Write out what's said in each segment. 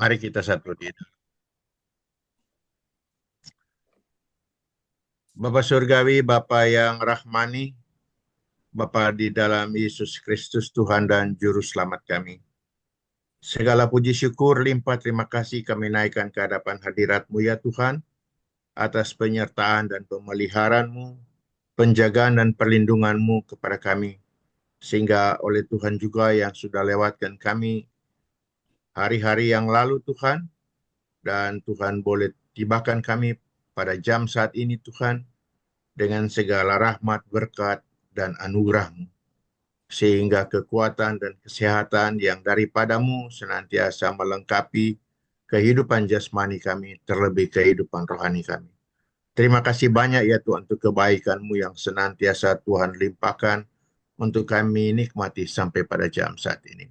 Mari kita satu di Bapa Surgawi, Bapa yang rahmani, Bapa di dalam Yesus Kristus Tuhan dan Juru Selamat kami. Segala puji syukur, limpah terima kasih kami naikkan ke hadapan hadirat-Mu ya Tuhan, atas penyertaan dan pemeliharaan-Mu, penjagaan dan perlindungan-Mu kepada kami. Sehingga oleh Tuhan juga yang sudah lewatkan kami hari-hari yang lalu Tuhan, dan Tuhan boleh tibakan kami pada jam saat ini Tuhan, dengan segala rahmat, berkat, dan anugerah-Mu. Sehingga kekuatan dan kesehatan yang daripadamu senantiasa melengkapi kehidupan jasmani kami, terlebih kehidupan rohani kami. Terima kasih banyak ya Tuhan untuk kebaikan-Mu yang senantiasa Tuhan limpahkan untuk kami nikmati sampai pada jam saat ini.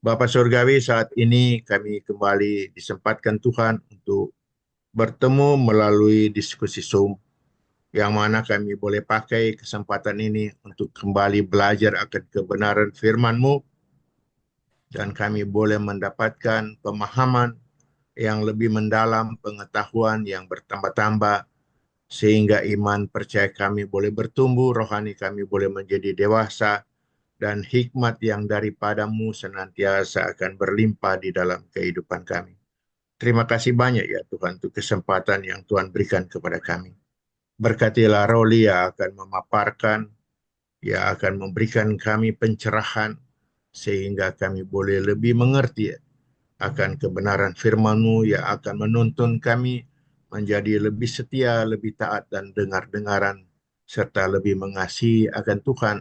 Bapa Surgawi, saat ini kami kembali disempatkan Tuhan untuk bertemu melalui diskusi Zoom, yang mana kami boleh pakai kesempatan ini untuk kembali belajar akan kebenaran firman-Mu, dan kami boleh mendapatkan pemahaman yang lebih mendalam, pengetahuan yang bertambah-tambah, sehingga iman percaya kami boleh bertumbuh, rohani kami boleh menjadi dewasa, dan hikmat yang daripadamu senantiasa akan berlimpah di dalam kehidupan kami. Terima kasih banyak ya Tuhan untuk kesempatan yang Tuhan berikan kepada kami. Berkatilah Roli yang akan memaparkan, yang akan memberikan kami pencerahan, sehingga kami boleh lebih mengerti akan kebenaran firman-Mu yang akan menuntun kami menjadi lebih setia, lebih taat dan dengar-dengaran, serta lebih mengasihi akan Tuhan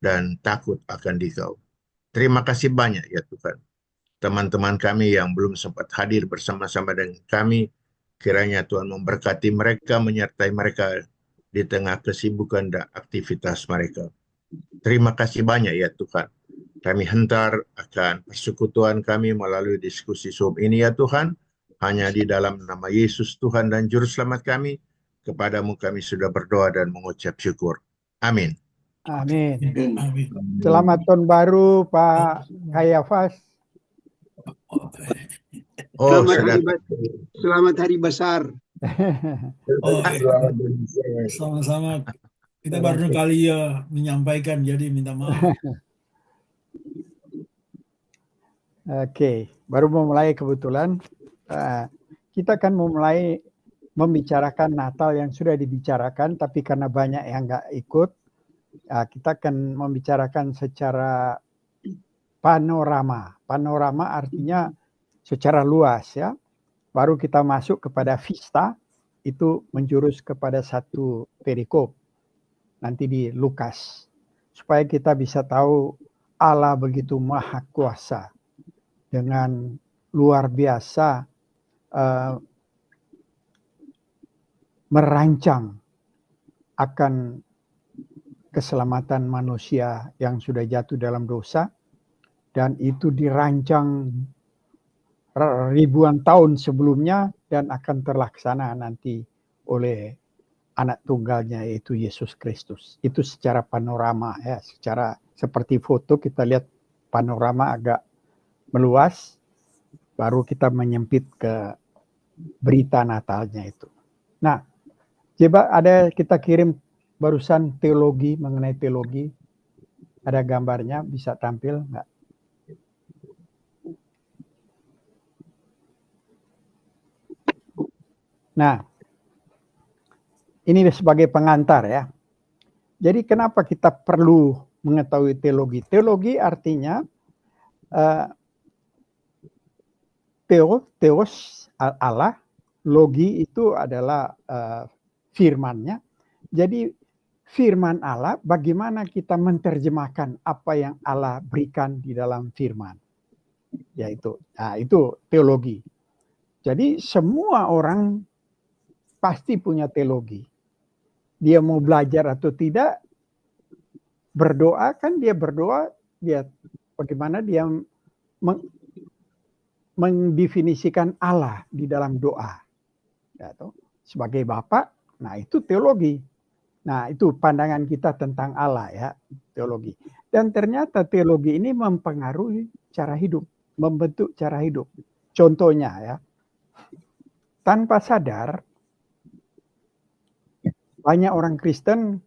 dan takut akan Dikau. Terima kasih banyak ya Tuhan. Teman-teman kami yang belum sempat hadir bersama-sama dengan kami, kiranya Tuhan memberkati mereka, menyertai mereka di tengah kesibukan dan aktivitas mereka. Terima kasih banyak ya Tuhan. Kami hentar akan persekutuan kami melalui diskusi Zoom ini ya Tuhan, hanya di dalam nama Yesus Tuhan dan Juru Selamat kami. Kepadamu kami sudah berdoa dan mengucap syukur. Amin. Amin. Selamat tahun baru Pak Kayafas. Oh, selamat hari besar. Sama-sama. Kita baru kali ya menyampaikan, jadi minta maaf. Oke, baru memulai kebetulan. Kita akan memulai membicarakan Natal yang sudah dibicarakan, tapi karena banyak yang nggak ikut, kita akan membicarakan secara panorama. Panorama artinya secara luas ya. Baru kita masuk kepada Vista, itu menjurus kepada satu perikop nanti di Lukas, supaya kita bisa tahu Allah begitu maha kuasa dengan luar biasa merancang akan keselamatan manusia yang sudah jatuh dalam dosa, dan itu dirancang ribuan tahun sebelumnya dan akan terlaksana nanti oleh anak tunggalnya yaitu Yesus Kristus. Itu secara panorama ya, secara seperti foto kita lihat panorama agak meluas, baru kita menyempit ke berita Natalnya itu. Nah, coba ada kita kirim barusan teologi, mengenai teologi. Ada gambarnya, bisa tampil nggak? Nah, ini sebagai pengantar ya. Jadi kenapa kita perlu mengetahui teologi? Teologi artinya Theos Allah, logi itu adalah firman-Nya. Jadi firman Allah, bagaimana kita menerjemahkan apa yang Allah berikan di dalam firman. Yaitu, itu teologi. Jadi semua orang pasti punya teologi. Dia mau belajar atau tidak, berdoa kan dia berdoa, dia bagaimana dia mendefinisikan Allah di dalam doa. Ya, sebagai Bapa, nah itu teologi. Nah itu pandangan kita tentang Allah ya, teologi. Dan ternyata teologi ini mempengaruhi cara hidup, membentuk cara hidup. Contohnya ya, tanpa sadar banyak orang Kristen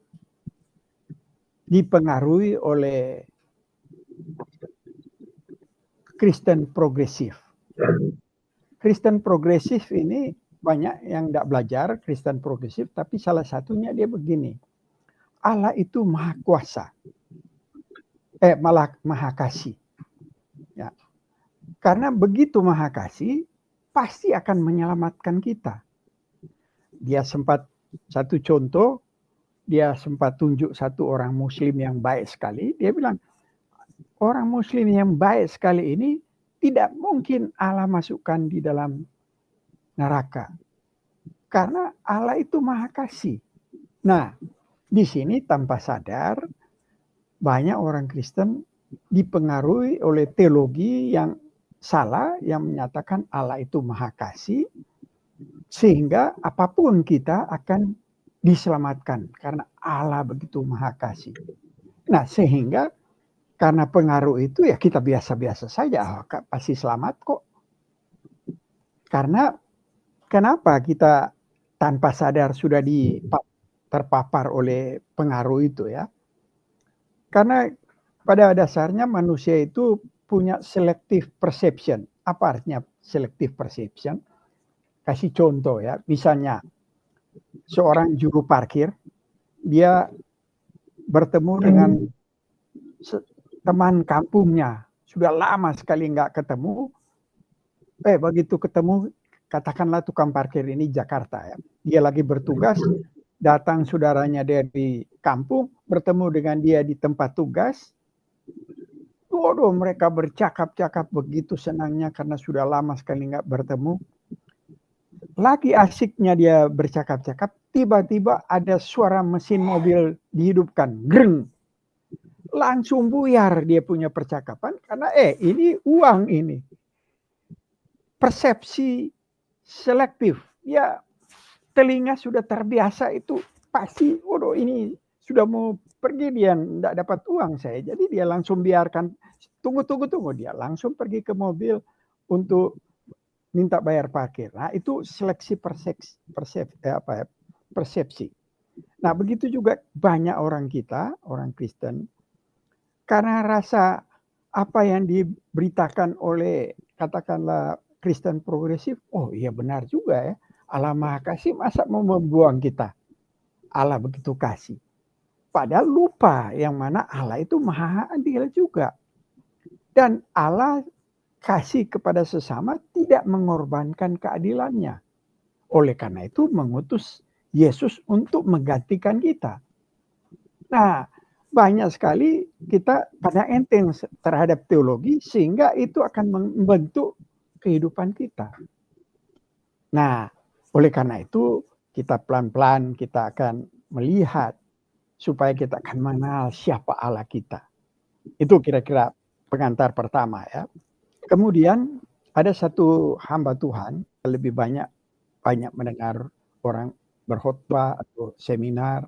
dipengaruhi oleh Kristen progresif. Kristen progresif ini banyak yang tidak belajar Kristen progresif, tapi salah satunya dia begini. Allah itu maha kuasa. Maha kasih. Ya. Karena begitu maha kasih, pasti akan menyelamatkan kita. Dia sempat, satu contoh, dia sempat tunjuk satu orang muslim yang baik sekali. Dia bilang, orang muslim yang baik sekali ini tidak mungkin Allah masukkan di dalam neraka. Karena Allah itu maha kasih. Nah, di sini tanpa sadar, banyak orang Kristen dipengaruhi oleh teologi yang salah, yang menyatakan Allah itu maha kasih, sehingga apapun kita akan diselamatkan karena Allah begitu maha kasih. Nah, sehingga karena pengaruh itu ya kita biasa-biasa saja, pasti selamat kok. Karena kenapa kita tanpa sadar sudah terpapar oleh pengaruh itu ya? Karena pada dasarnya manusia itu punya selective perception. Apa artinya selective perception? Kasih contoh ya, misalnya seorang juru parkir, dia bertemu dengan teman kampungnya, sudah lama sekali nggak ketemu. Begitu ketemu, katakanlah tukang parkir ini Jakarta ya, dia lagi bertugas, datang saudaranya dari kampung, bertemu dengan dia di tempat tugas. Waduh, mereka bercakap-cakap begitu senangnya karena sudah lama sekali nggak bertemu. Lagi asiknya dia bercakap-cakap, tiba-tiba ada suara mesin mobil dihidupkan, greng. Langsung buyar dia punya percakapan karena ini uang ini. Persepsi selektif. Ya, telinga sudah terbiasa itu pasti, waduh ini sudah mau pergi, dia tidak dapat uang saya. Jadi dia langsung biarkan, tunggu. Dia langsung pergi ke mobil untuk minta bayar parkir. Nah, itu seleksi persepsi. Nah, begitu juga banyak orang kita, orang Kristen, karena rasa apa yang diberitakan oleh katakanlah Kristen progresif, oh iya benar juga ya, Allah maha kasih, masa mau membuang kita? Allah begitu kasih. Padahal lupa yang mana Allah itu maha adil juga. Dan Allah kasih kepada sesama tidak mengorbankan keadilannya. Oleh karena itu mengutus Yesus untuk menggantikan kita. Nah, banyak sekali kita pada enteng terhadap teologi sehingga itu akan membentuk kehidupan kita. Nah, oleh karena itu kita pelan-pelan kita akan melihat supaya kita akan mengenal siapa Allah kita. Itu kira-kira pengantar pertama ya. Kemudian ada satu hamba Tuhan, lebih banyak mendengar orang berkhotbah atau seminar,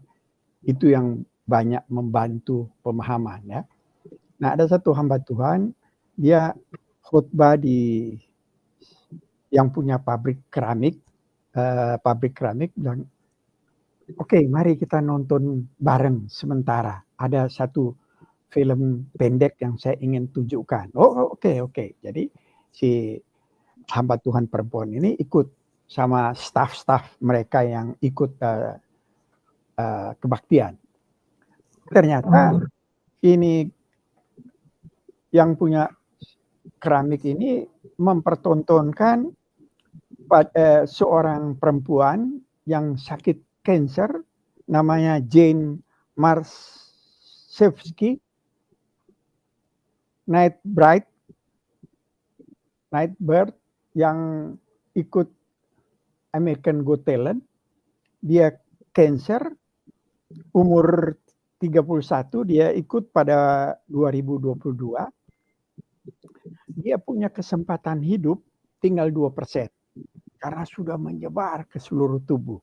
itu yang banyak membantu pemahaman ya. Nah, ada satu hamba Tuhan, dia khotbah di yang punya pabrik keramik bilang, oke, mari kita nonton bareng sementara. Ada satu film pendek yang saya ingin tunjukkan. Oke. Jadi si hamba Tuhan perempuan ini ikut sama staf-staf mereka yang ikut kebaktian. Ternyata ini yang punya keramik ini mempertontonkan seorang perempuan yang sakit kanker, namanya Jane Marszewski, Nightbird, yang ikut American Got Talent. Dia kanker, umur 31, dia ikut pada 2022. Dia punya kesempatan hidup tinggal 2%. Karena sudah menyebar ke seluruh tubuh.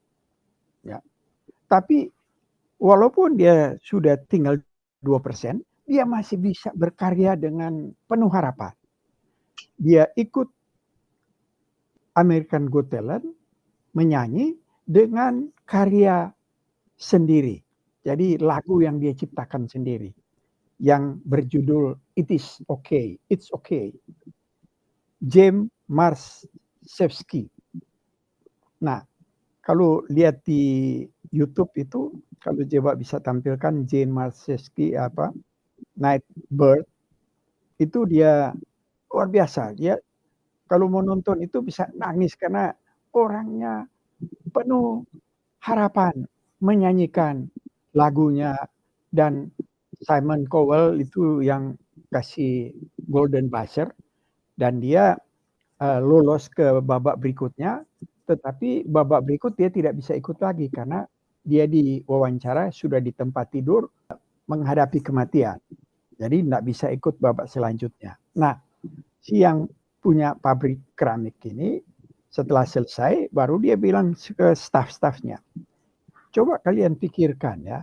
Ya. Tapi walaupun dia sudah tinggal 2%, dia masih bisa berkarya dengan penuh harapan. Dia ikut American Got Talent menyanyi dengan karya sendiri. Jadi lagu yang dia ciptakan sendiri yang berjudul It Is Okay, It's Okay. James Marszewski. Nah, kalau lihat di YouTube itu, kalau coba bisa tampilkan James Marszewski Night Bird, itu dia luar biasa. Dia kalau mau nonton itu bisa nangis karena orangnya penuh harapan menyanyikan lagunya, dan Simon Cowell itu yang kasih Golden Buzzer, dan dia lolos ke babak berikutnya, tetapi babak berikut dia tidak bisa ikut lagi karena dia diwawancara sudah di tempat tidur menghadapi kematian. Jadi tidak bisa ikut babak selanjutnya. Nah, si yang punya pabrik keramik ini setelah selesai baru dia bilang ke staff-staffnya, coba kalian pikirkan ya,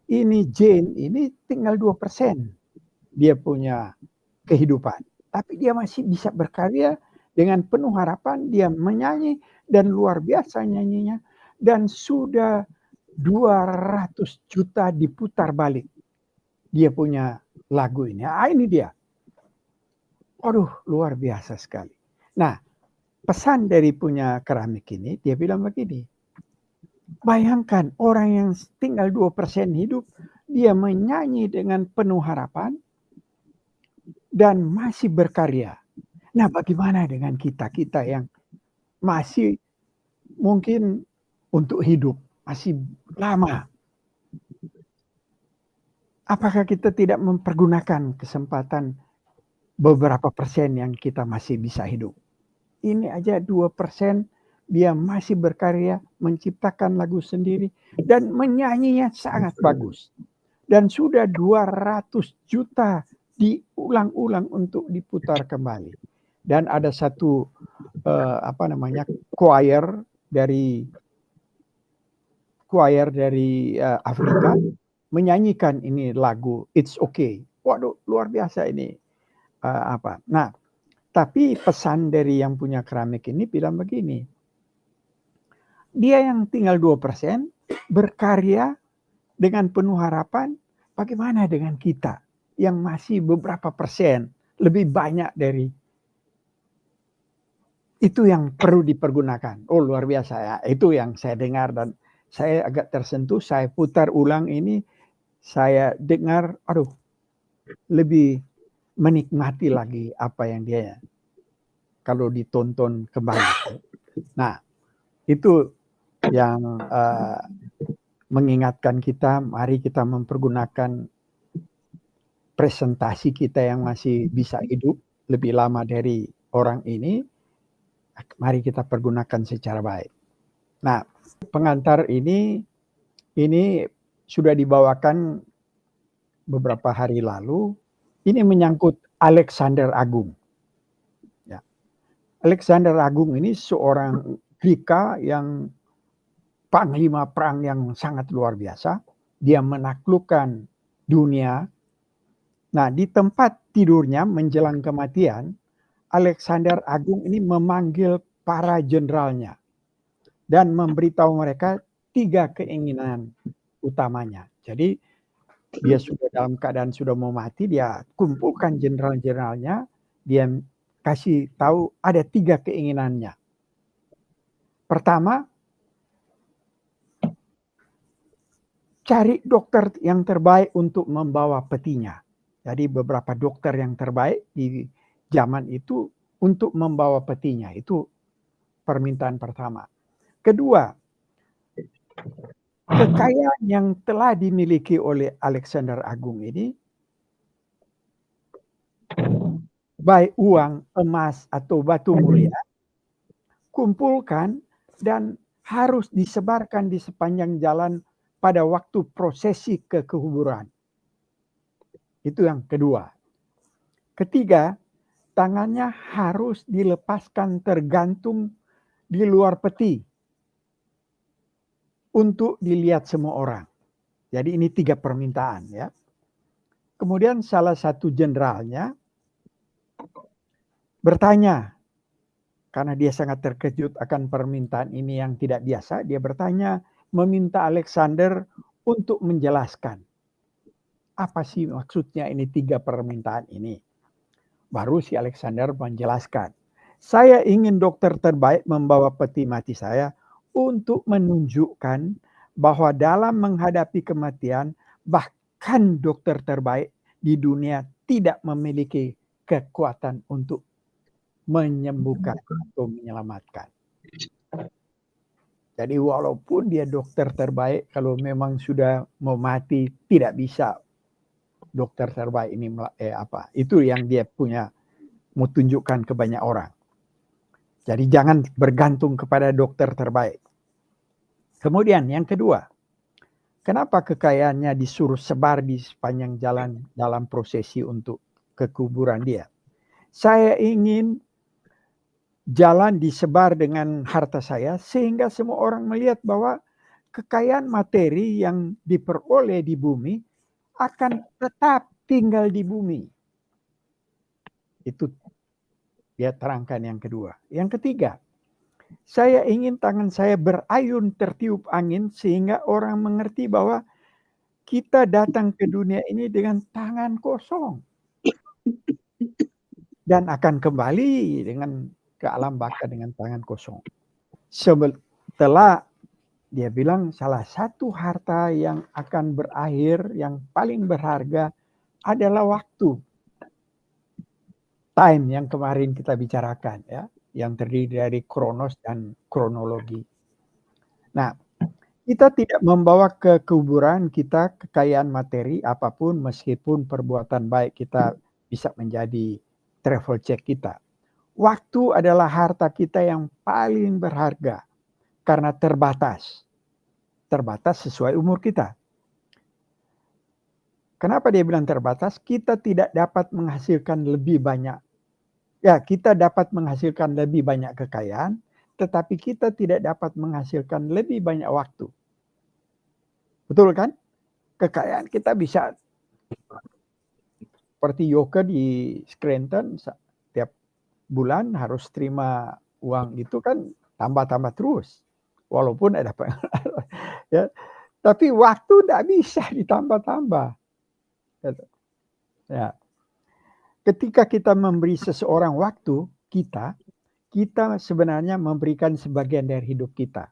ini Jane ini tinggal 2% dia punya kehidupan, tapi dia masih bisa berkarya dengan penuh harapan. Dia menyanyi dan luar biasa nyanyinya, dan sudah 200 juta diputar balik dia punya lagu ini. Ini dia. Aduh, luar biasa sekali. Nah, pesan dari punya keramik ini, dia bilang begini, bayangkan orang yang tinggal 2% hidup, dia menyanyi dengan penuh harapan dan masih berkarya. Nah, bagaimana dengan kita yang masih mungkin untuk hidup masih lama? Apakah kita tidak mempergunakan kesempatan beberapa persen yang kita masih bisa hidup? Ini aja 2%, dia masih berkarya, menciptakan lagu sendiri, dan menyanyinya sangat bagus. Dan sudah 200 juta diulang-ulang untuk diputar kembali. Dan ada satu choir dari Afrika menyanyikan ini lagu It's Okay. Waduh, luar biasa ini. Nah, tapi pesan dari yang punya keramik ini bilang begini, dia yang tinggal 2% berkarya dengan penuh harapan, bagaimana dengan kita yang masih beberapa persen, lebih banyak dari itu yang perlu dipergunakan. Oh, luar biasa ya. Itu yang saya dengar dan saya agak tersentuh. Saya putar ulang ini, saya dengar, aduh, lebih menikmati lagi apa yang dia kalau ditonton kembali. Nah, itu yang mengingatkan kita, mari kita mempergunakan presentasi kita yang masih bisa hidup lebih lama dari orang ini. Mari kita pergunakan secara baik. Nah, pengantar ini sudah dibawakan beberapa hari lalu. Ini menyangkut Alexander Agung. Ya. Alexander Agung ini seorang Greka yang panglima perang yang sangat luar biasa. Dia menaklukkan dunia. Nah, di tempat tidurnya menjelang kematian, Alexander Agung ini memanggil para jenderalnya dan memberitahu mereka 3 keinginan utamanya. Jadi dia sudah dalam keadaan sudah mau mati, dia kumpulkan jenderal-jenderalnya, dia kasih tahu ada 3 keinginannya. Pertama, cari dokter yang terbaik untuk membawa petinya. Jadi beberapa dokter yang terbaik di zaman itu untuk membawa petinya. Itu permintaan pertama. Kedua, kekayaan yang telah dimiliki oleh Alexander Agung ini, baik uang, emas, atau batu mulia, kumpulkan dan harus disebarkan di sepanjang jalan pada waktu prosesi ke kuburan. Itu yang kedua. Ketiga, tangannya harus dilepaskan tergantung di luar peti untuk dilihat semua orang. Jadi ini 3 permintaan ya. Kemudian salah satu jenderalnya bertanya, karena dia sangat terkejut akan permintaan ini yang tidak biasa, dia bertanya, meminta Alexander untuk menjelaskan. Apa sih maksudnya ini 3 permintaan ini? Baru si Alexander menjelaskan. Saya ingin dokter terbaik membawa peti mati saya untuk menunjukkan bahwa dalam menghadapi kematian, bahkan dokter terbaik di dunia tidak memiliki kekuatan untuk menyembuhkan atau menyelamatkan. Jadi walaupun dia dokter terbaik, kalau memang sudah mau mati, tidak bisa dokter terbaik ini itu yang dia punya mau tunjukkan ke banyak orang. Jadi jangan bergantung kepada dokter terbaik. Kemudian yang kedua, kenapa kekayaannya disuruh sebar di sepanjang jalan dalam prosesi untuk kekuburan dia? Saya ingin jalan disebar dengan harta saya sehingga semua orang melihat bahwa kekayaan materi yang diperoleh di bumi akan tetap tinggal di bumi. Itu dia terangkan yang kedua. Yang ketiga, saya ingin tangan saya berayun tertiup angin sehingga orang mengerti bahwa kita datang ke dunia ini dengan tangan kosong dan akan kembali dengan ke alam baka dengan tangan kosong. Setelah dia bilang salah satu harta yang akan berakhir yang paling berharga adalah waktu. Time yang kemarin kita bicarakan ya, yang terdiri dari kronos dan kronologi. Nah, kita tidak membawa ke kuburan kita kekayaan materi apapun meskipun perbuatan baik kita bisa menjadi travel check kita. Waktu adalah harta kita yang paling berharga karena terbatas. Terbatas sesuai umur kita. Kenapa dia bilang terbatas? Kita tidak dapat menghasilkan lebih banyak. Ya, kita dapat menghasilkan lebih banyak kekayaan, tetapi kita tidak dapat menghasilkan lebih banyak waktu. Betul kan? Kekayaan kita bisa seperti Yoke di Scranton, setiap bulan harus terima uang itu kan tambah-tambah terus. Walaupun ada ya, tapi waktu tidak bisa ditambah-tambah. Ya. Ketika kita memberi seseorang waktu, kita sebenarnya memberikan sebagian dari hidup kita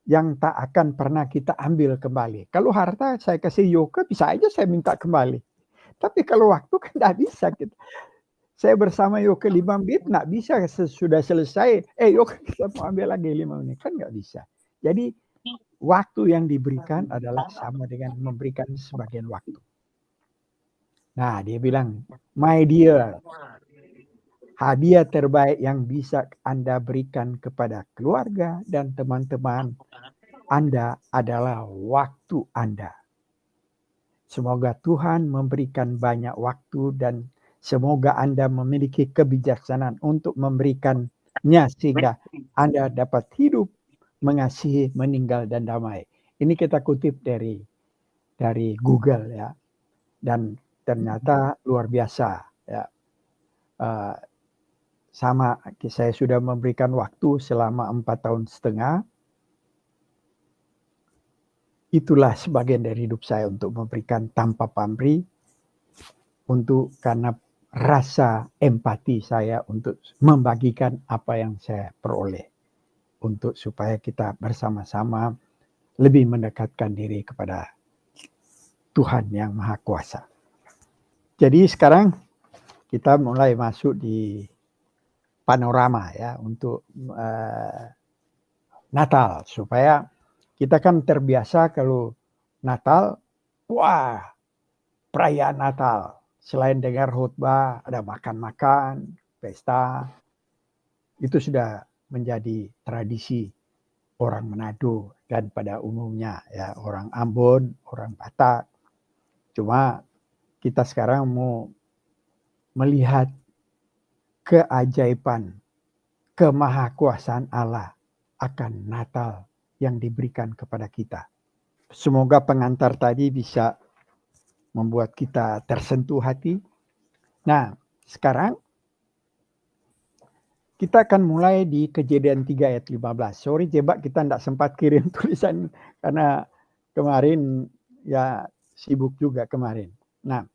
yang tak akan pernah kita ambil kembali. Kalau harta saya kasih Yoke, bisa aja saya minta kembali. Tapi kalau waktu kan tidak bisa. Saya bersama Yoke 5 menit, nggak bisa sudah selesai. Yoke kita mau ambil lagi 5 menit, kan nggak bisa. Jadi waktu yang diberikan adalah sama dengan memberikan sebagian waktu. Nah, dia bilang, my dear, hadiah terbaik yang bisa Anda berikan kepada keluarga dan teman-teman Anda adalah waktu Anda. Semoga Tuhan memberikan banyak waktu dan semoga Anda memiliki kebijaksanaan untuk memberikannya sehingga Anda dapat hidup, mengasihi, meninggal, dan damai. Ini kita kutip dari Google ya. Dan ternyata luar biasa ya. Sama saya sudah memberikan waktu selama 4 tahun setengah. Itulah sebagian dari hidup saya untuk memberikan tanpa pamrih karena rasa empati saya untuk membagikan apa yang saya peroleh untuk supaya kita bersama-sama lebih mendekatkan diri kepada Tuhan yang Maha Kuasa. Jadi sekarang kita mulai masuk di panorama ya untuk Natal supaya kita kan terbiasa kalau Natal, wah perayaan Natal. Selain dengar khutbah, ada makan-makan, pesta. Itu sudah menjadi tradisi orang Manado dan pada umumnya ya orang Ambon, orang Batak. Cuma kita sekarang mau melihat keajaiban, kemahakuasaan Allah akan Natal yang diberikan kepada kita. Semoga pengantar tadi bisa membuat kita tersentuh hati. Nah, sekarang Kita akan mulai di Kejadian 3 ayat 15. Sorry Jebak, kita tidak sempat kirim tulisan karena kemarin ya sibuk juga kemarin. Nah,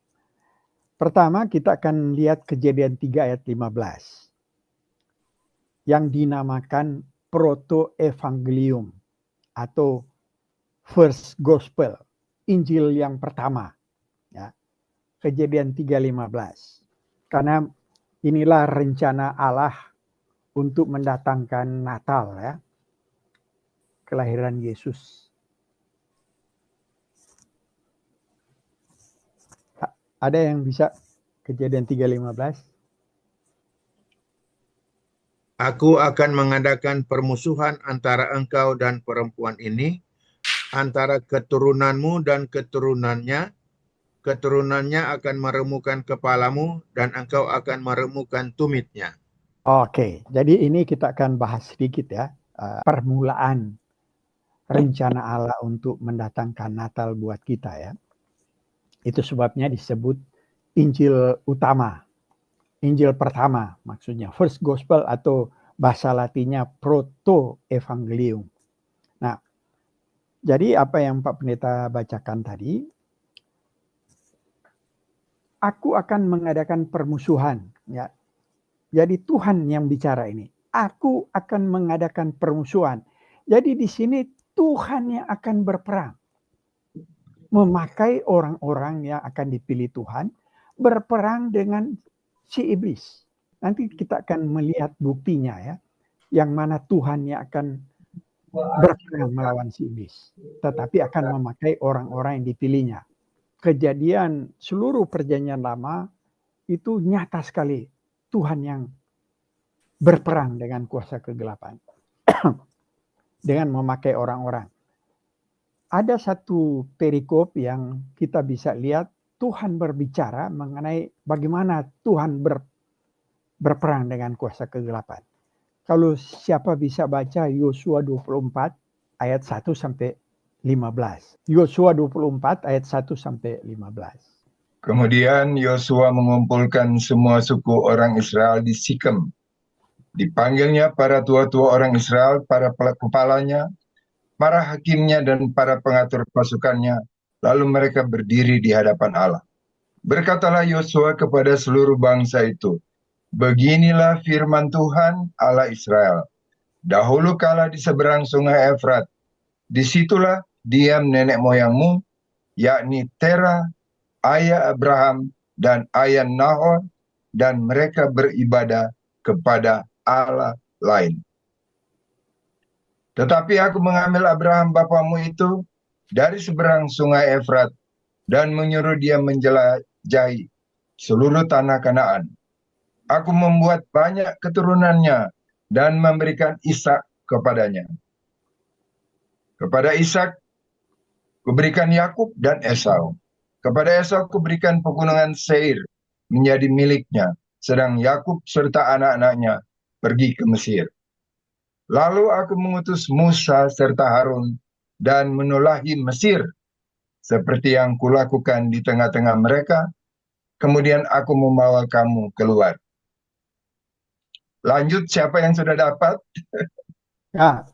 pertama kita akan lihat Kejadian 3 ayat 15 yang dinamakan proto-evangelium atau first gospel, Injil yang pertama. Ya. Kejadian 3:15. Karena inilah rencana Allah untuk mendatangkan Natal ya. Kelahiran Yesus. Ada yang bisa Kejadian 3:15? Aku akan mengadakan permusuhan antara engkau dan perempuan ini, antara keturunanmu dan keturunannya. Keturunannya akan meremukan kepalamu dan engkau akan meremukan tumitnya. Oke, jadi ini kita akan bahas sedikit ya. Permulaan rencana Allah untuk mendatangkan Natal buat kita ya. Itu sebabnya disebut Injil utama. Injil pertama maksudnya. First Gospel atau bahasa latinnya proto-evangelium. Nah, jadi apa yang Pak Pendeta bacakan tadi, aku akan mengadakan permusuhan. Ya. Jadi Tuhan yang bicara ini. Aku akan mengadakan permusuhan. Jadi di sini Tuhan yang akan berperang. Memakai orang-orang yang akan dipilih Tuhan. Berperang dengan si iblis. Nanti kita akan melihat buktinya ya. Yang mana Tuhan yang akan berperang melawan si iblis. Tetapi akan memakai orang-orang yang dipilihnya. Kejadian seluruh perjanjian lama itu nyata sekali. Tuhan yang berperang dengan kuasa kegelapan. Dengan memakai orang-orang. Ada satu perikop yang kita bisa lihat Tuhan berbicara mengenai bagaimana Tuhan berperang dengan kuasa kegelapan. Kalau siapa bisa baca Yosua 24 ayat 1 sampai 15. Yosua 24 ayat 1 sampai 15. Kemudian Yosua mengumpulkan semua suku orang Israel di Sikem. Dipanggilnya para tua-tua orang Israel, para kepalanya, para hakimnya, dan para pengatur pasukannya. Lalu mereka berdiri di hadapan Allah. Berkatalah Yosua kepada seluruh bangsa itu, beginilah firman Tuhan Allah Israel. Dahulu kala di seberang sungai Efrat, disitulah diam nenek moyangmu, yakni Tera, ayah Abraham, dan ayah Nahor, dan mereka beribadah kepada Allah lain. Tetapi aku mengambil Abraham bapamu itu dari seberang sungai Efrat dan menyuruh dia menjelajahi seluruh tanah Kanaan. Aku membuat banyak keturunannya dan memberikan Ishak kepadanya. Kepada Ishak kuberikan Yakub dan Esau. Kepada Esau kuberikan pegunungan Seir menjadi miliknya, sedang Yakub serta anak-anaknya pergi ke Mesir. Lalu aku mengutus Musa serta Harun dan menulahi Mesir, seperti yang kulakukan di tengah-tengah mereka. Kemudian aku membawa kamu keluar. Lanjut, siapa yang sudah dapat? Nah,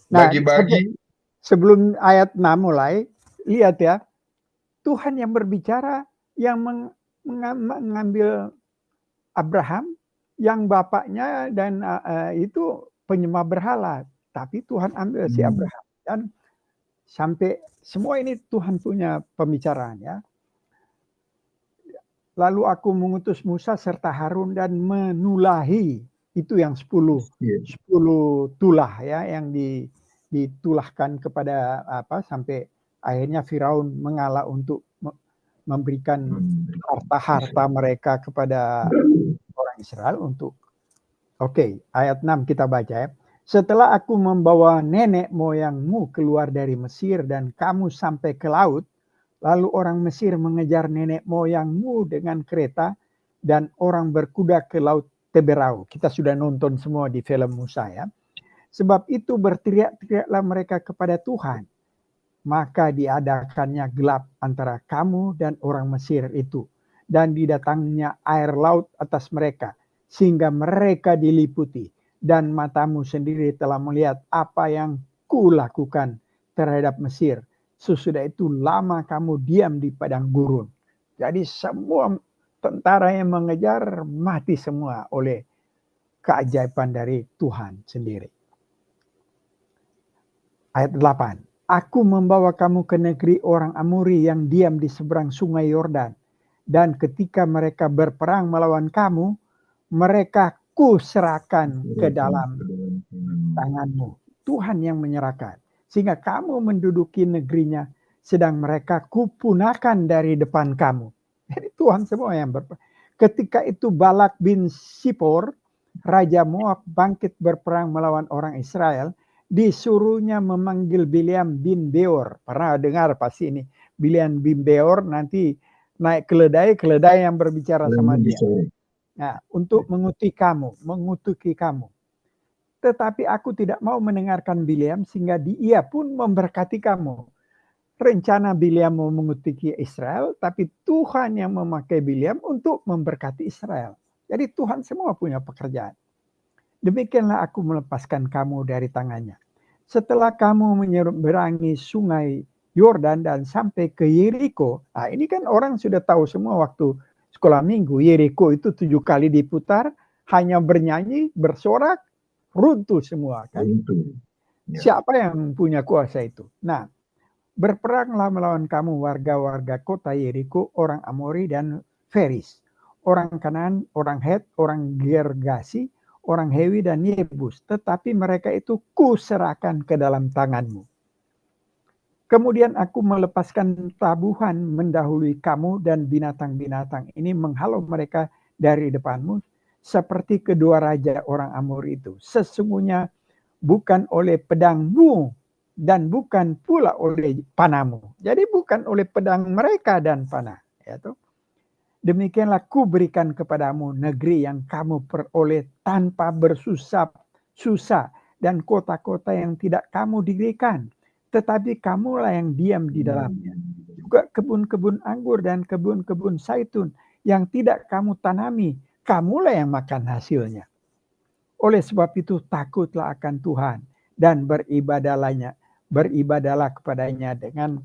Bagi-bagi. Sebelum ayat 6 mulai, lihat ya, Tuhan yang berbicara, yang mengambil Abraham, yang bapaknya dan itu penyembah berhala. Tapi Tuhan ambil si Abraham. Dan sampai semua ini Tuhan punya pembicaraan ya. Lalu aku mengutus Musa serta Harun dan menulahi, itu yang 10 tulah ya, yang ditulahkan kepada sampai akhirnya Firaun mengalah untuk memberikan harta-harta mereka kepada orang Israel untuk. Oke, ayat 6 kita baca ya. Setelah aku membawa nenek moyangmu keluar dari Mesir dan kamu sampai ke laut, lalu orang Mesir mengejar nenek moyangmu dengan kereta dan orang berkuda ke laut Teberau. Kita sudah nonton semua di film Musa ya. Sebab itu berteriak-teriaklah mereka kepada Tuhan. Maka diadakannya gelap antara kamu dan orang Mesir itu. Dan didatangnya air laut atas mereka. sehingga mereka diliputi, dan matamu sendiri telah melihat apa yang kulakukan terhadap Mesir. Sesudah itu lama kamu diam di padang gurun. Jadi semua tentara yang mengejar mati semua oleh keajaiban dari Tuhan sendiri. Ayat 8. Aku membawa kamu ke negeri orang Amori yang diam di seberang sungai Yordan. Dan ketika mereka berperang melawan kamu, mereka kuserahkan ke dalam tanganmu. Tuhan yang menyerahkan. Sehingga kamu menduduki negerinya, sedang mereka kupunahkan dari depan kamu. Jadi Tuhan semua yang berperang. Ketika itu Balak bin Sipor, Raja Moab, bangkit berperang melawan orang Israel, disuruhnya memanggil Bileam bin Beor. Pernah dengar pasti ini. Bileam bin Beor nanti naik keledai yang berbicara sama dia. Nah, untuk mengutuki kamu. Tetapi aku tidak mau mendengarkan Bileam sehingga dia pun memberkati kamu. Rencana Bileam mau mengutuki Israel, tapi Tuhan yang memakai Bileam untuk memberkati Israel. Jadi Tuhan semua punya pekerjaan. Demikianlah aku melepaskan kamu dari tangannya. Setelah kamu menyeberangi sungai Yordan dan sampai ke Yeriko. Nah, ini kan orang sudah tahu semua waktu sekolah minggu. Yeriko itu 7 kali diputar, hanya bernyanyi, bersorak, runtuh semua kan. Ya. Siapa yang punya kuasa itu? Nah, berperanglah melawan kamu warga-warga kota Yeriko, orang Amori dan Feris, orang Kanaan, orang Het, orang Gergasi, orang Hewi dan Yebus. Tetapi mereka itu kuserahkan ke dalam tanganmu. Kemudian aku melepaskan tabuhan mendahului kamu, dan binatang-binatang ini menghalau mereka dari depanmu, seperti kedua raja orang Amori itu. Sesungguhnya bukan oleh pedangmu dan bukan pula oleh panahmu. Jadi bukan oleh pedang mereka dan panah. Ya toh? Demikianlah ku berikan kepadamu negeri yang kamu peroleh tanpa bersusah dan kota-kota yang tidak kamu dirikan. Tetapi kamulah yang diam di dalamnya. Juga kebun-kebun anggur dan kebun-kebun zaitun yang tidak kamu tanami, kamulah yang makan hasilnya. Oleh sebab itu takutlah akan Tuhan dan beribadahlah kepadanya dengan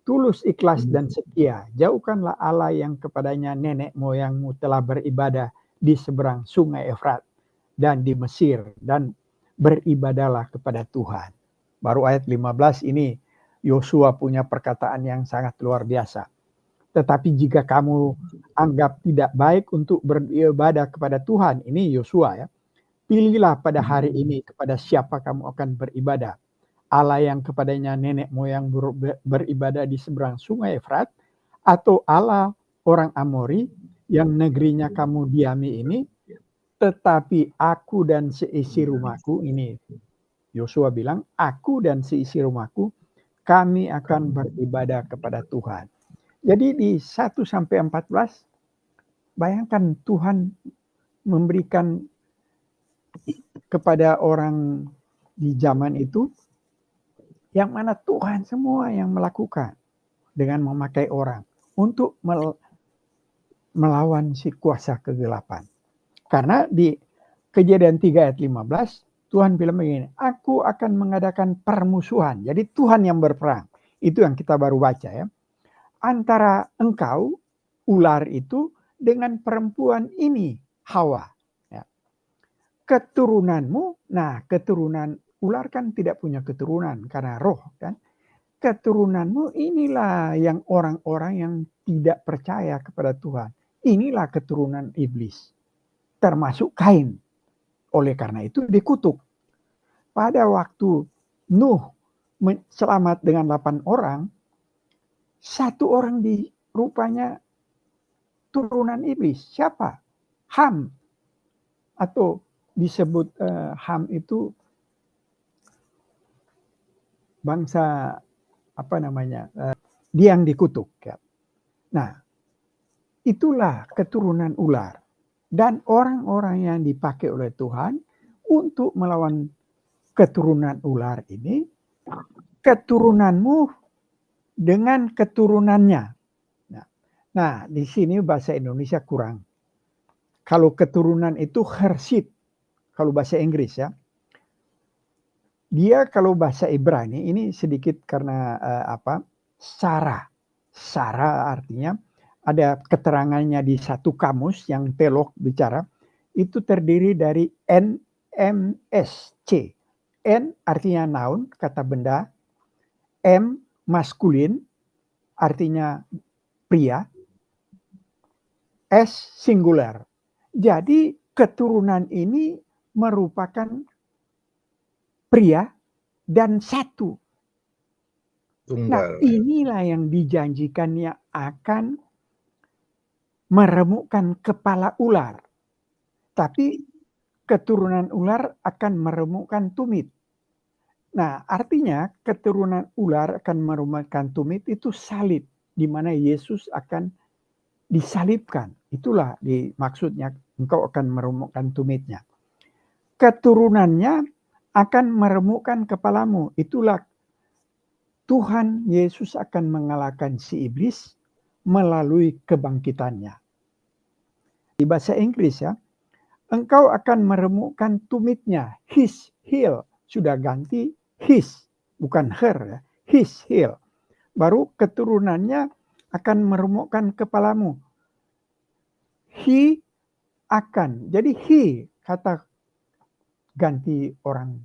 tulus, ikhlas dan setia. Jauhkanlah Allah yang kepadanya nenek moyangmu telah beribadah di seberang sungai Efrat dan di Mesir, dan beribadahlah kepada Tuhan. Baru ayat 15 ini Yosua punya perkataan yang sangat luar biasa. Tetapi jika kamu anggap tidak baik untuk beribadah kepada Tuhan, ini Yosua ya, pilihlah pada hari ini kepada siapa kamu akan beribadah. Allah yang kepadanya nenek moyang beribadah di seberang sungai Efrat, atau Allah orang Amori yang negerinya kamu diami ini. Tetapi aku dan seisi rumahku, ini Yosua bilang, aku dan seisi rumahku, kami akan beribadah kepada Tuhan. Jadi di 1-14, bayangkan Tuhan memberikan kepada orang di zaman itu, yang mana Tuhan semua yang melakukan dengan memakai orang untuk melawan si kuasa kegelapan. Karena di Kejadian 3 ayat 15, Tuhan bilang begini, aku akan mengadakan permusuhan. Jadi Tuhan yang berperang. Itu yang kita baru baca ya. Antara engkau, ular itu, dengan perempuan ini, Hawa. Ya. Keturunanmu, nah keturunan ular kan tidak punya keturunan karena roh kan. Keturunanmu inilah yang orang-orang yang tidak percaya kepada Tuhan. Inilah keturunan iblis. Termasuk Kain. Oleh karena itu dikutuk. Pada waktu Nuh selamat dengan 8 orang, 1 orang rupanya turunan iblis. Siapa? Ham. Atau disebut Ham itu bangsa apa namanya? Dia yang dikutuk. Ya. Nah, itulah keturunan ular. Dan orang-orang yang dipakai oleh Tuhan untuk melawan keturunan ular ini, keturunanmu dengan keturunannya. Nah, di sini bahasa Indonesia kurang. Kalau keturunan itu hersit, kalau bahasa Inggris ya. Dia kalau bahasa Ibrani ini sedikit karena Sarah. Sarah artinya ada keterangannya di satu kamus yang teolog bicara. Itu terdiri dari NMSC. N artinya noun, kata benda. M maskulin, artinya pria. S singular. Jadi keturunan ini merupakan pria dan satu. Nah, Tunggal. inilah yang dijanjikannya akan meremukkan kepala ular. Tapi keturunan ular akan meremukkan tumit. Nah, artinya keturunan ular akan meremukkan tumit itu salib, di mana Yesus akan disalibkan. Itulah maksudnya, engkau akan meremukkan tumitnya. Keturunannya akan meremukkan kepalamu. Itulah Tuhan Yesus akan mengalahkan si iblis melalui kebangkitannya. Di bahasa Inggris ya, engkau akan meremukkan tumitnya. His heel. Sudah ganti his, bukan her ya. His heel. Baru keturunannya akan meremukkan kepalamu. He akan. Jadi he kata ganti orang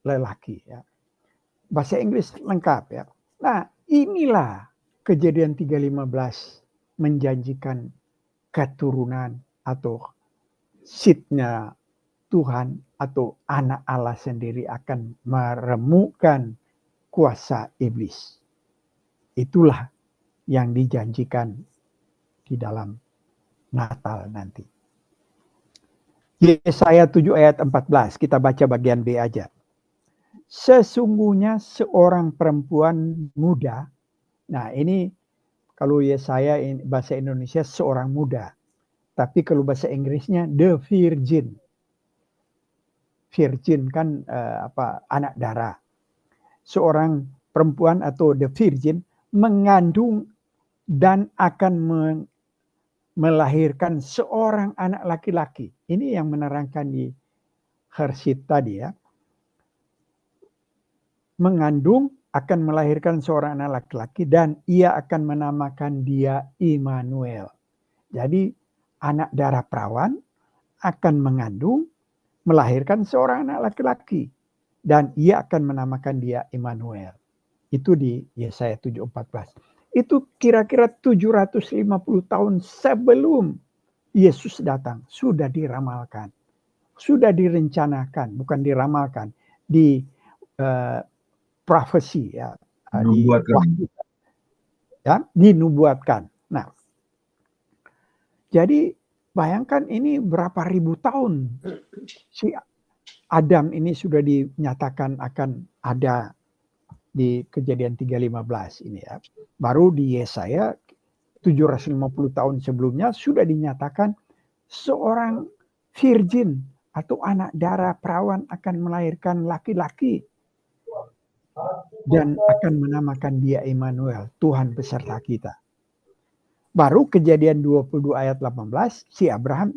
lelaki ya. Bahasa Inggris lengkap ya. Nah, inilah Kejadian 3:15 menjanjikan keturunan atau seed-nya Tuhan atau anak Allah sendiri akan meremukkan kuasa iblis. Itulah yang dijanjikan di dalam Natal nanti. Yesaya 7 ayat 14, kita baca bagian B aja. Sesungguhnya seorang perempuan muda, nah ini kalau Yesaya bahasa Indonesia seorang muda, tapi kalau bahasa Inggrisnya the virgin. Virgin kan anak darah. Seorang perempuan atau the virgin mengandung dan akan melahirkan seorang anak laki-laki. Ini yang menerangkan di Hersit tadi ya. Mengandung akan melahirkan seorang anak laki-laki dan ia akan menamakan dia Immanuel. Jadi anak darah perawan akan mengandung, melahirkan seorang anak laki-laki dan ia akan menamakan dia Immanuel. Itu di Yesaya 7:14. Itu kira-kira 750 tahun sebelum Yesus datang. Sudah diramalkan. Sudah direncanakan. Bukan diramalkan. Profesi ya. Dinubuatkan. Nah, jadi bayangkan ini berapa ribu tahun. Si Adam ini sudah dinyatakan akan ada di Kejadian 3:15 ini ya. Baru di Yesaya 750 tahun sebelumnya sudah dinyatakan seorang virgin atau anak darah perawan akan melahirkan laki-laki dan akan menamakan dia Immanuel, Tuhan beserta kita. Baru Kejadian 22 ayat 18, si Abraham,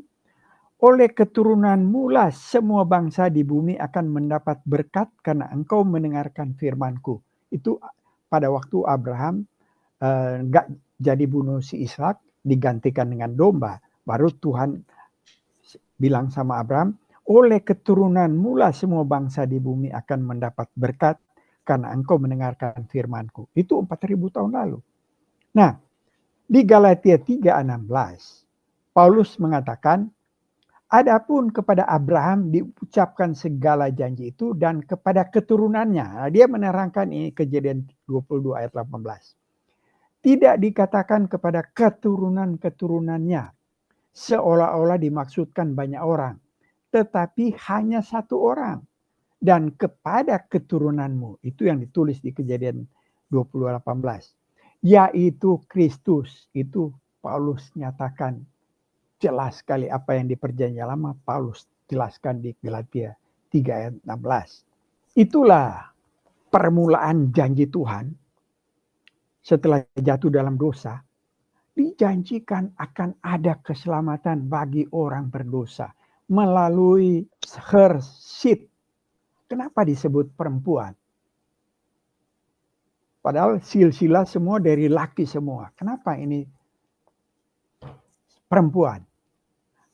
oleh keturunanmu lah semua bangsa di bumi akan mendapat berkat karena engkau mendengarkan firmanku. Itu pada waktu Abraham enggak jadi bunuh si Ishak, digantikan dengan domba. Baru Tuhan bilang sama Abraham, oleh keturunanmu lah semua bangsa di bumi akan mendapat berkat karena engkau mendengarkan firmanku. Itu 4000 tahun lalu. Nah, di Galatia 3:16, Paulus mengatakan, adapun kepada Abraham diucapkan segala janji itu dan kepada keturunannya. Nah, dia menerangkan ini Kejadian 22 ayat 18. Tidak dikatakan kepada keturunan-keturunannya, seolah-olah dimaksudkan banyak orang, tetapi hanya satu orang. Dan kepada keturunanmu, itu yang ditulis di Kejadian 20:18, yaitu Kristus. Itu Paulus nyatakan jelas sekali apa yang di Perjanjian Lama, Paulus jelaskan di Galatia 3 ayat 16. Itulah permulaan janji Tuhan setelah jatuh dalam dosa. dijanjikan akan ada keselamatan bagi orang berdosa melalui her seed. Kenapa disebut perempuan? Padahal silsilah semua dari laki semua. Kenapa ini perempuan?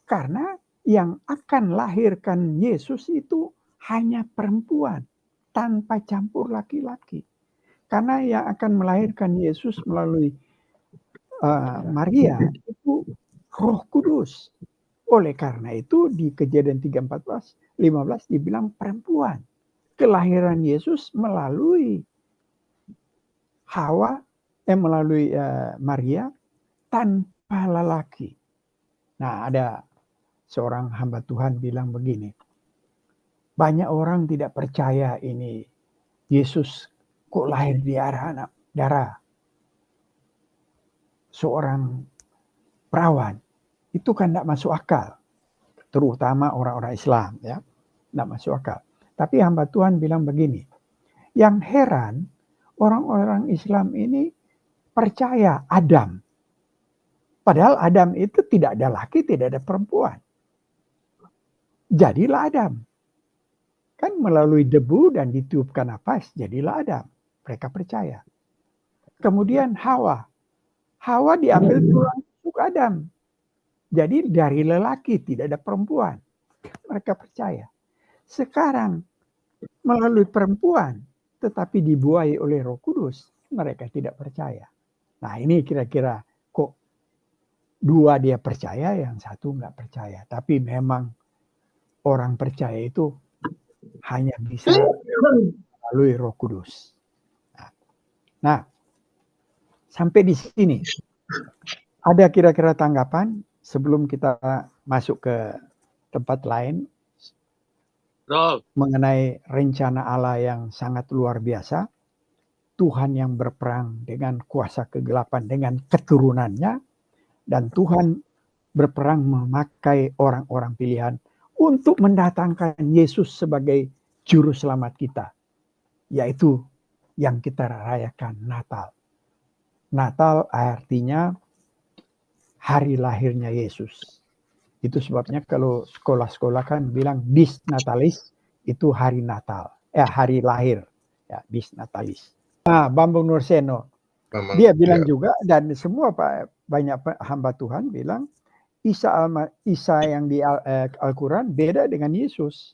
Karena yang akan lahirkan Yesus itu hanya perempuan tanpa campur laki-laki. Karena yang akan melahirkan Yesus melalui Maria itu Roh Kudus. Oleh karena itu di Kejadian 3:15 dibilang perempuan. Kelahiran Yesus melalui melalui Maria tanpa lelaki. Nah, ada seorang hamba Tuhan bilang begini. Banyak orang tidak percaya ini Yesus kok lahir di darah seorang perawan. Itu kan tidak masuk akal. Terutama orang-orang Islam, ya. Tidak masuk akal. Tapi hamba Tuhan bilang begini. Yang heran, orang-orang Islam ini percaya Adam. Padahal Adam itu tidak ada laki, tidak ada perempuan. Jadilah Adam. Kan melalui debu dan ditiupkan nafas, jadilah Adam. Mereka percaya. Kemudian Hawa. Hawa diambil tulang rusuk Adam. Jadi dari lelaki, tidak ada perempuan. Mereka percaya. Sekarang melalui perempuan, tetapi dibuai oleh Roh Kudus, mereka tidak percaya. Nah, ini kira-kira kok dua dia percaya, yang satu nggak percaya. Tapi memang orang percaya itu hanya bisa melalui Roh Kudus. Nah, sampai di sini ada kira-kira tanggapan sebelum kita masuk ke tempat lain mengenai rencana Allah yang sangat luar biasa, Tuhan yang berperang dengan kuasa kegelapan dengan keturunannya, dan Tuhan berperang memakai orang-orang pilihan untuk mendatangkan Yesus sebagai juru selamat kita, yaitu yang kita rayakan Natal. Natal artinya hari lahirnya Yesus. Itu sebabnya kalau sekolah-sekolah kan bilang dis natalis, itu hari Natal, hari lahir, ya, dis natalis. Nah, Bambang Nurseno, dia bilang juga, dan semua banyak hamba Tuhan bilang Isa yang di Al-Quran beda dengan Yesus.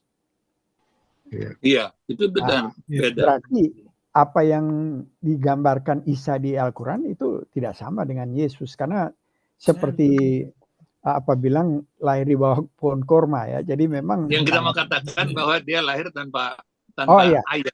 Iya, itu benar. Beda. Berarti apa yang digambarkan Isa di Al-Quran itu tidak sama dengan Yesus, karena seperti apa bilang lahir di bawah pohon korma, ya. Jadi memang yang kita mau katakan bahwa dia lahir tanpa ayah. ayah.